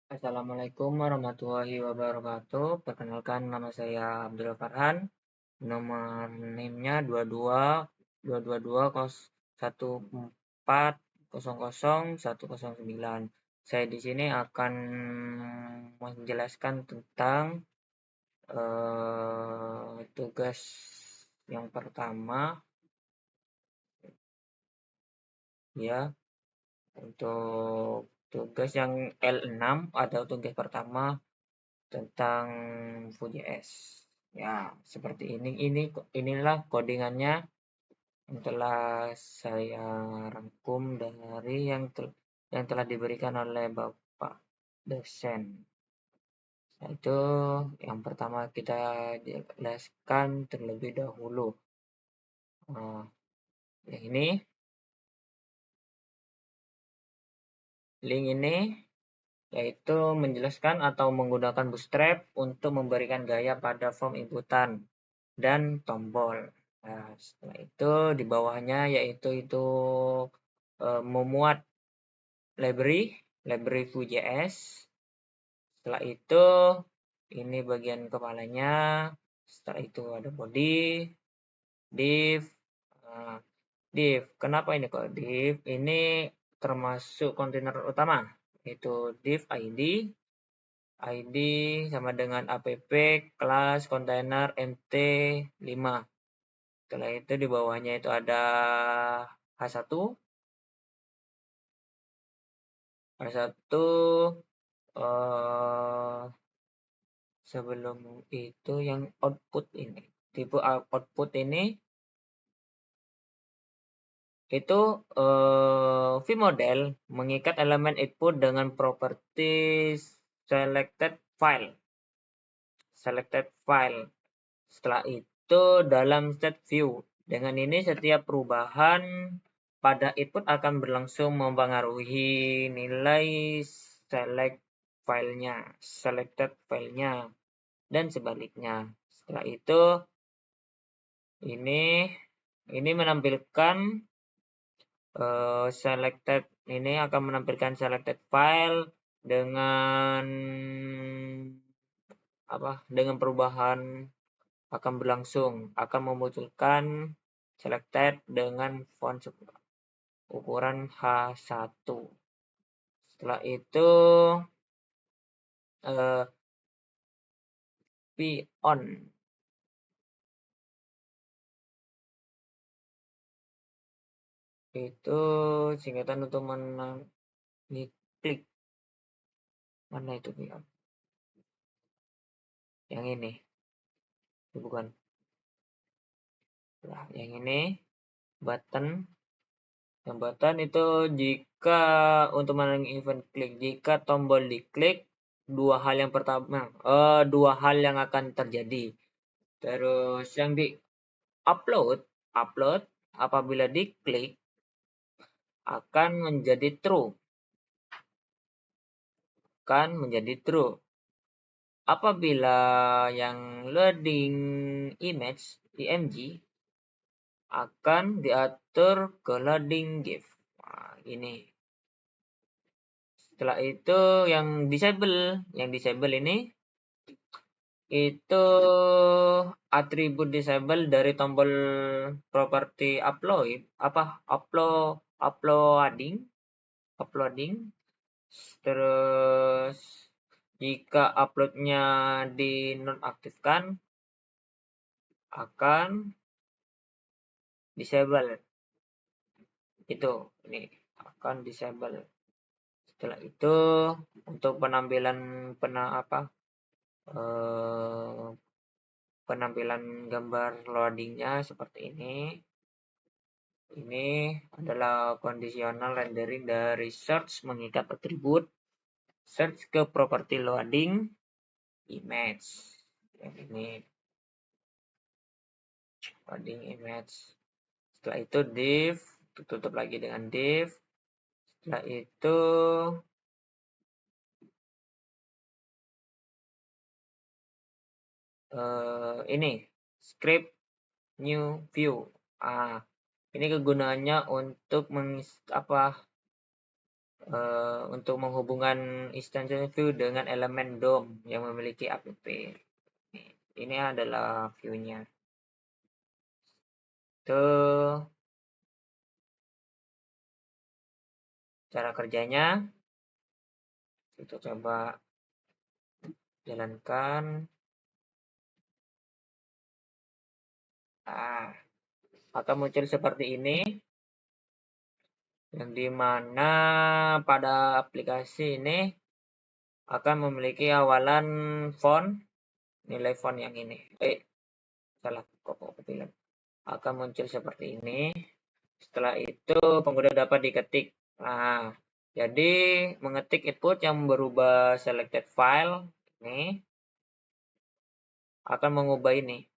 Assalamualaikum warahmatullahi wabarakatuh. Perkenalkan, nama saya Abdul Farhan. Nomor NIM-nya 222214001009. Saya di sini akan menjelaskan tentang tugas yang pertama, ya. Untuk tugas yang L6 atau tugas pertama tentang Vue.js. Ya, seperti inilah codingannya yang telah saya rangkum dari yang telah diberikan oleh Bapak dosen. Nah, itu yang pertama kita jelaskan terlebih dahulu. Yang ini, link ini yaitu menjelaskan atau menggunakan Bootstrap untuk memberikan gaya pada form inputan dan tombol. Nah, setelah itu di bawahnya yaitu memuat library Vue.js. Setelah itu ini bagian kepalanya. Setelah itu ada body, div. Nah, div, kenapa ini kok div? Ini termasuk kontainer utama, yaitu div ID sama dengan app kelas kontainer mt5. Setelah itu di bawahnya itu ada H1. Sebelum itu yang output ini. Tipe output ini itu vModel mengikat elemen input dengan properti selected file. Setelah itu dalam set view. Dengan ini setiap perubahan pada input akan berlangsung mempengaruhi nilai selected filenya dan sebaliknya. Setelah itu ini menampilkan ini akan menampilkan selected file dengan perubahan akan berlangsung, akan memunculkan selected dengan font ukuran H1. Setelah itu on itu singkatan untuk klik. Mana itu on? Yang ini bukan. Nah, yang ini button. Yang button itu jika untuk menangani event klik, jika tombol diklik, dua hal yang akan terjadi. Terus yang di upload apabila diklik akan menjadi true. Apabila yang loading image img akan diatur ke loading GIF. Nah, ini. Setelah itu yang disable ini itu atribut disable dari tombol properti uploading. Terus jika uploadnya dinonaktifkan akan disable. Ini akan disable. Setelah itu untuk penampilan gambar loadingnya seperti ini. Ini adalah conditional rendering dari search mengikat atribut search ke properti loading image. Yang ini loading image. Setelah itu div, tutup lagi dengan div. Setelah itu ini script new view. Ini kegunaannya untuk untuk menghubungkan instance view dengan elemen DOM yang memiliki app. Ini adalah view-nya. Itu cara kerjanya. Kita coba jalankan. Akan muncul seperti ini, yang dimana pada aplikasi ini akan memiliki awalan font, nilai font yang ini. Salah, kok kepikiran. Akan muncul seperti ini. Setelah itu pengguna dapat diketik. Nah, jadi mengetik input yang berubah selected file ini akan mengubah ini.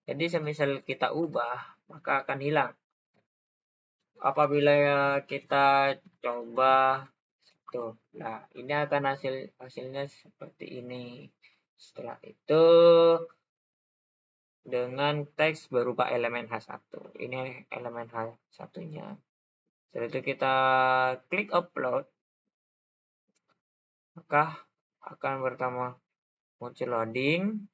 Jadi semisal kita ubah, maka akan hilang. Apabila kita coba tuh, nah ini akan hasilnya seperti ini. Setelah itu dengan teks berupa elemen H1. Ini elemen H1-nya. Setelah itu kita klik upload, maka akan pertama muncul loading,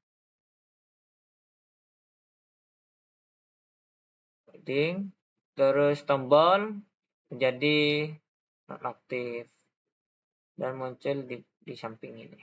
terus tombol menjadi nonaktif dan muncul di samping ini.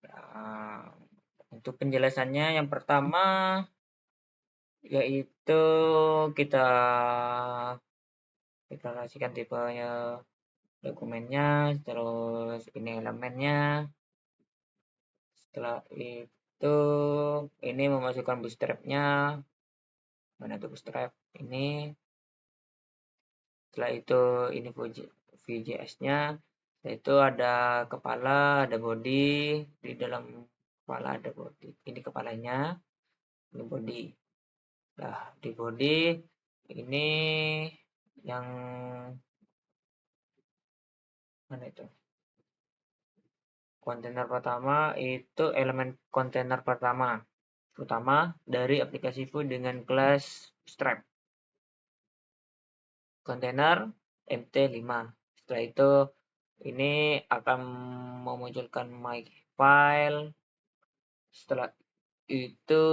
Nah, untuk penjelasannya yang pertama yaitu kita deklarasikan tipenya dokumennya, terus ini elemennya. Setelah itu ini memasukkan bootstrap-nya. Mana tuh bootstrap? Ini. Setelah itu ini Vue.js-nya. Setelah itu ada kepala, ada body. Di dalam kepala ada body. Ini kepalanya, ini body. Nah, di body ini yang mana itu? Kontainer pertama itu elemen kontainer pertama, utama dari aplikasi Vue dengan kelas Bootstrap. Kontainer MT5. Setelah itu ini akan memunculkan my file. Setelah itu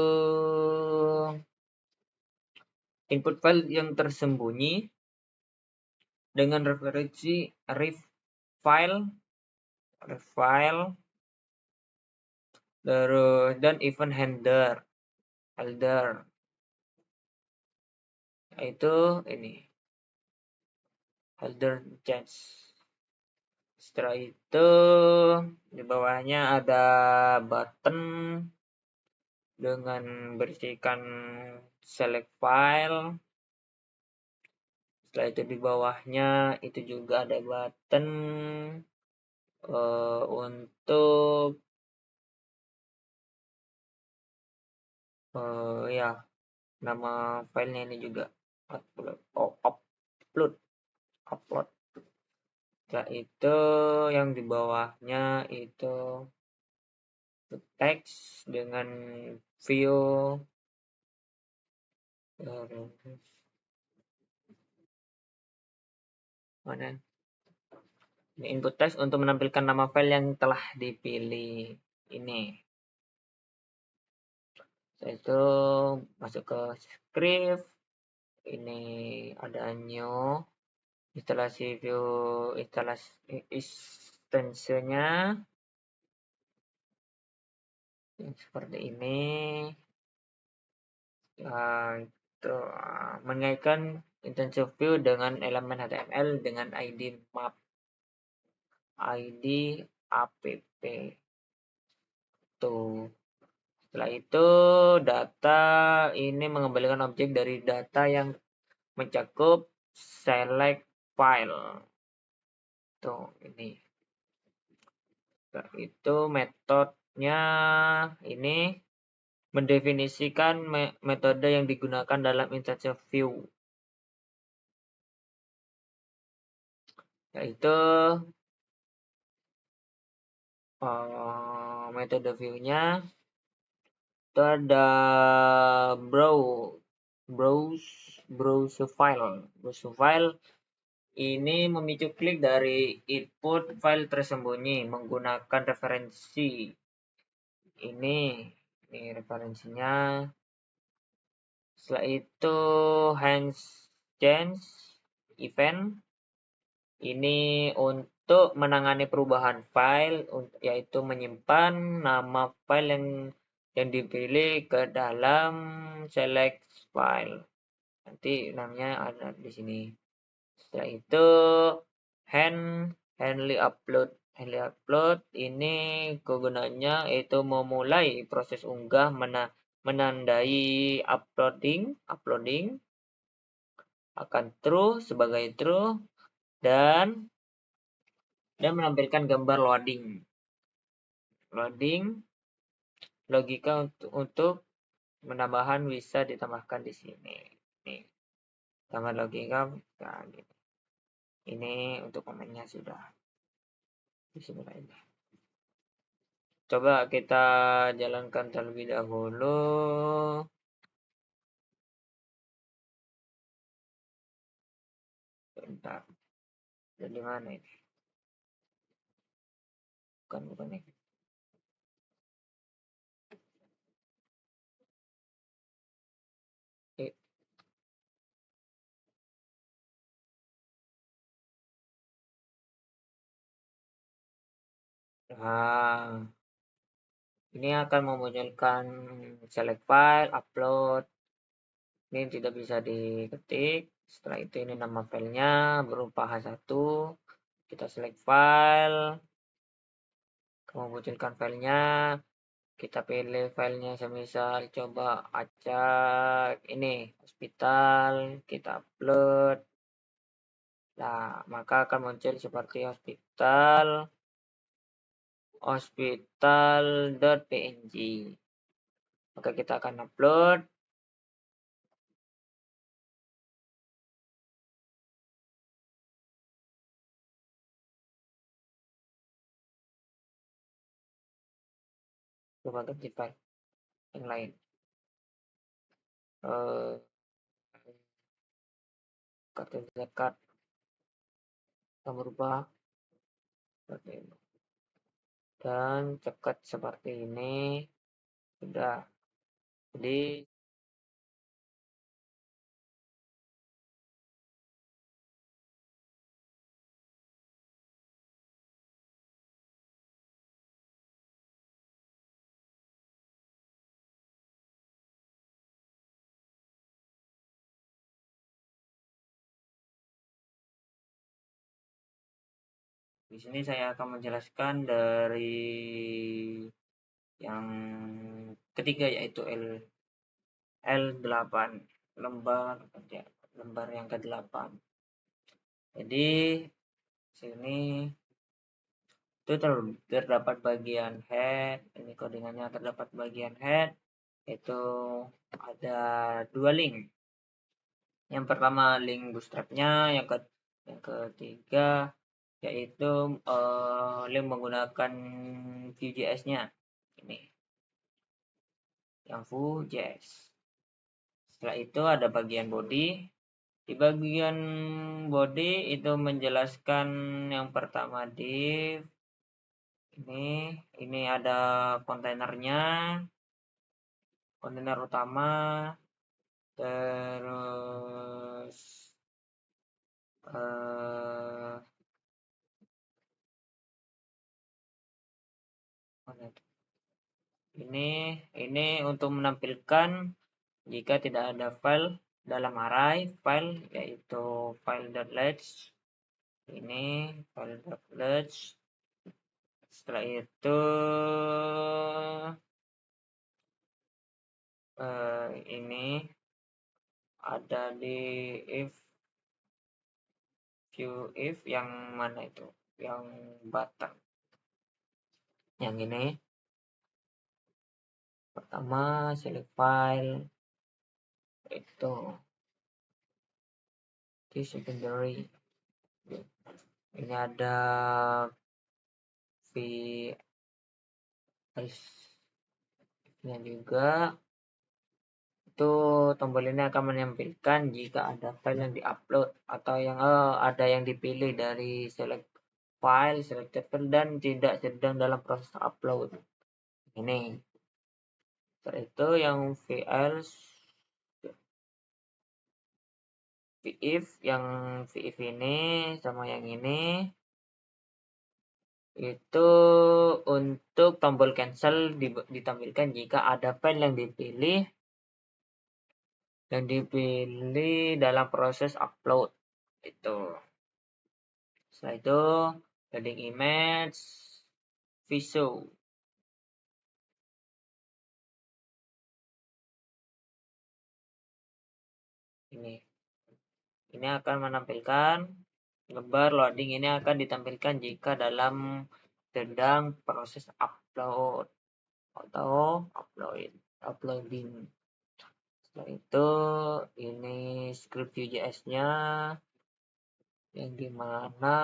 input file yang tersembunyi dengan referensi ref file terus dan event handler itu ini handler change. Setelah itu di bawahnya ada button dengan bersihkan select file. Setelah itu di bawahnya itu juga ada button untuk ya nama filenya ini juga upload. Setelah itu yang di bawahnya itu teks dengan view mana ini input teks untuk menampilkan nama file yang telah dipilih ini. Setelah itu masuk ke script, ini ada new instalasi view instance-nya yang seperti ini. Itu mengaitkan instance view dengan elemen HTML dengan ID map ID app. Tuh. Setelah itu data ini mengembalikan objek dari data yang mencakup select file. Tuh, ini. Setelah itu metode ini mendefinisikan metode yang digunakan dalam intensive view, yaitu metode view-nya itu ada browse file. Ini memicu klik dari input file tersembunyi menggunakan referensi. Ini referensinya. Setelah itu change event. Ini untuk menangani perubahan file, yaitu menyimpan nama file yang dipilih ke dalam select file. Nanti namanya ada di sini. Setelah itu handle upload ini kegunaannya yaitu memulai proses unggah, menandai uploading akan true sebagai true, dan menampilkan gambar loading logika untuk menambahkan bisa ditambahkan di sini. Nih, tambah logika. Nah, gitu. Ini untuk komennya sudah di sini aja. Coba kita jalankan terlebih dahulu. Bentar. Jadi mana ini? Bukan ini. Nah, ini akan memunculkan select file, upload. Ini tidak bisa diketik. Setelah itu ini nama filenya berupa H1. Kita select file. Memunculkan filenya. Kita pilih filenya semisal coba acak ini hospital. Kita upload. Nah, maka akan muncul seperti hospital.png. Maka kita akan upload. Coba ganti file yang lain. Kartu zakat yang berubah seperti ini. Dan cekat seperti ini. Sudah. Jadi di sini saya akan menjelaskan dari yang ketiga, yaitu L8 lembar yang ke-8. Jadi sini itu terdapat bagian head. Ini codingannya terdapat bagian head, itu ada 2 link. Yang pertama link bootstrap-nya, yang ketiga yaitu link menggunakan Vue.js-nya. Ini yang Vue.js. Setelah itu ada bagian body. Di bagian body itu menjelaskan yang pertama div. Ini ada kontainernya, kontainer utama, terus ini untuk menampilkan jika tidak ada file dalam array file, yaitu file.lets. Ini file.lets. Setelah itu ini ada di if yang mana itu, yang button yang ini. Pertama, select file, itu di secondary. Ini ada files-nya juga. Itu tombol ini akan menampilkan jika ada file yang diupload atau yang ada yang dipilih dari select file, selected file, dan tidak sedang dalam proses upload. Ini. Setelah itu yang files VIF ini sama yang ini itu untuk tombol cancel ditampilkan jika ada file yang dipilih dalam proses upload. Itu. Setelah itu loading image visual. Ini akan menampilkan gambar loading. Ini akan ditampilkan jika dalam sedang proses upload atau uploading. Setelah itu ini script Vue.js-nya yang dimana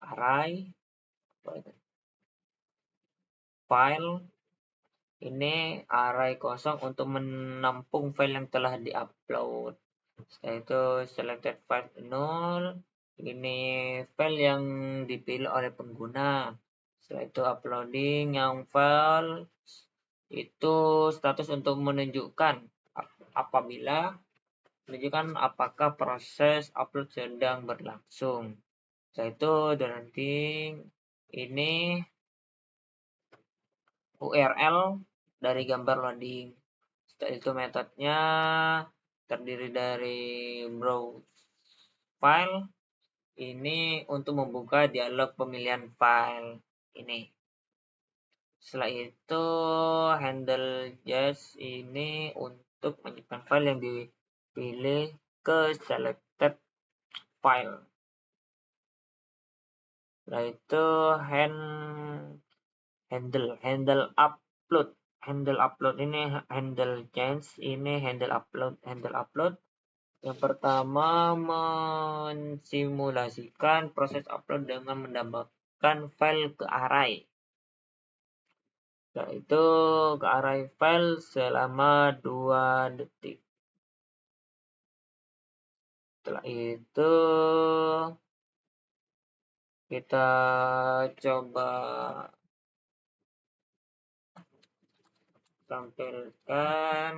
array file ini array kosong untuk menampung file yang telah diupload. Setelah itu selected file null, ini file yang dipilih oleh pengguna. Setelah itu uploading yang file itu status untuk menunjukkan apakah proses upload sedang berlangsung. Setelah itu running ini URL dari gambar loading. Setelah itu metodenya terdiri dari browse file. Ini untuk membuka dialog pemilihan file ini. Setelah itu handle.js ini untuk menyimpan file yang dipilih ke selected file. Setelah itu handle upload ini handle change, ini handle upload. Yang pertama mensimulasikan proses upload dengan menambahkan file ke array. Yaitu ke array file selama 2 detik. Setelah itu kita coba tampilkan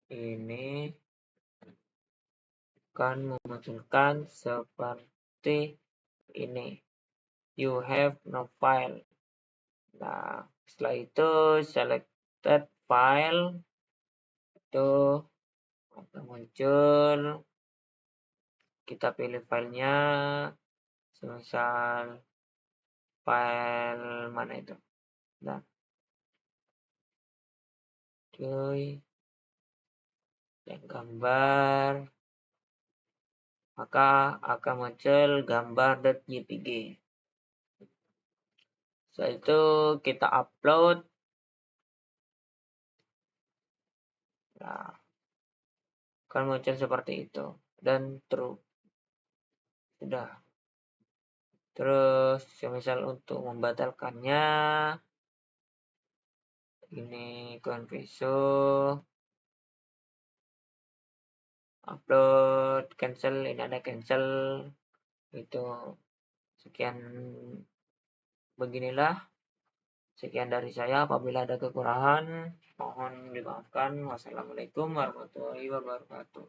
ini akan memunculkan seperti ini, you have no file. Nah, setelah itu selected file itu akan muncul, kita pilih filenya, semisal file mana itu, nah yang gambar, maka akan muncul gambar.jpg. Setelah itu kita upload. Nah, akan muncul seperti itu dan true. Sudah. Terus misal untuk membatalkannya ini visual upload cancel, ini ada cancel. Itu sekian, beginilah sekian dari saya. Apabila ada kekurangan mohon dimaafkan. Wassalamualaikum warahmatullahi wabarakatuh.